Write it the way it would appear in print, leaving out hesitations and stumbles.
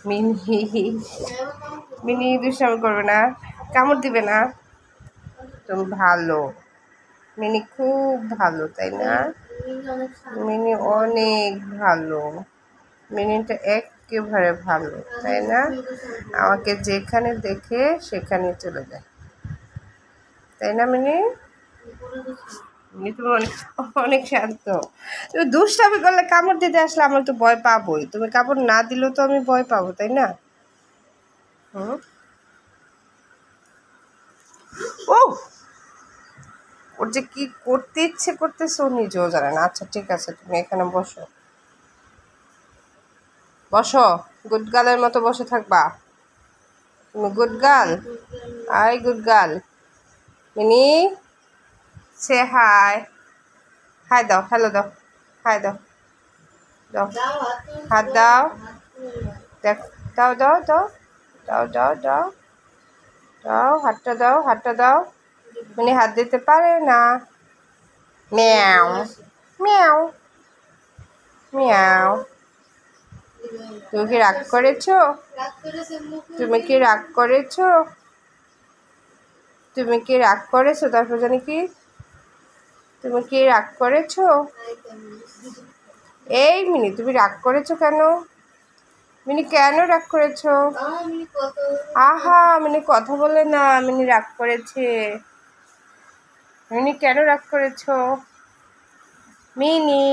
Mini mini দুষ্টামি করবে না, কামড় দিবে না। তুমি ভালো, মিনি খুব ভালো, তাই না? মিনি অনেক ভালো, মিনিটা একেবারে ভালো, তাই না? আমাকে যেখানে দেখে সেখানে চলে যায়, তাই না মিনি? মিনি তুমি অনেক অনেক শান্ত। তুমি দুষ্টামি করলে কামড় দিতে আসলে আমার তো ভয় পাবোই, তুমি কামড় না দিলেও তো আমি ভয় পাবো, তাই না? হুম। ও, ওর যে কি করতে ইচ্ছে করতেছে ও নিজেও জানে না। আচ্ছা ঠিক আছে, তুমি এখানে বসো, বসো, গুড গার্লের মতো বসে থাকবা। তুমি good girl, I good girl. Mini say hi, hi দাও, হ্যালো দাও, হাই দাও, দাও, হাত দাও, দেখ, দাও দাও দাও দাও দাও দাও দাও, হাতটা দাও, হাতটা দাও। মিনি হাত দিতে পারে না। মিয়াও মিয়াও মিয়াও। তুমি কি রাগ করেছো? তুমি কি রাগ করেছো? তুমি কি রাগ করেছো? তারপর জানি কি, তুমি কি রাগ করেছো? এই মিনি, তুমি রাগ করেছো কেন? মিনি কেন রাগ করেছো? আহা, মিনি কথা বলে না, মিনি রাগ করেছে। মিনি কেন রাগ করেছো? মিনি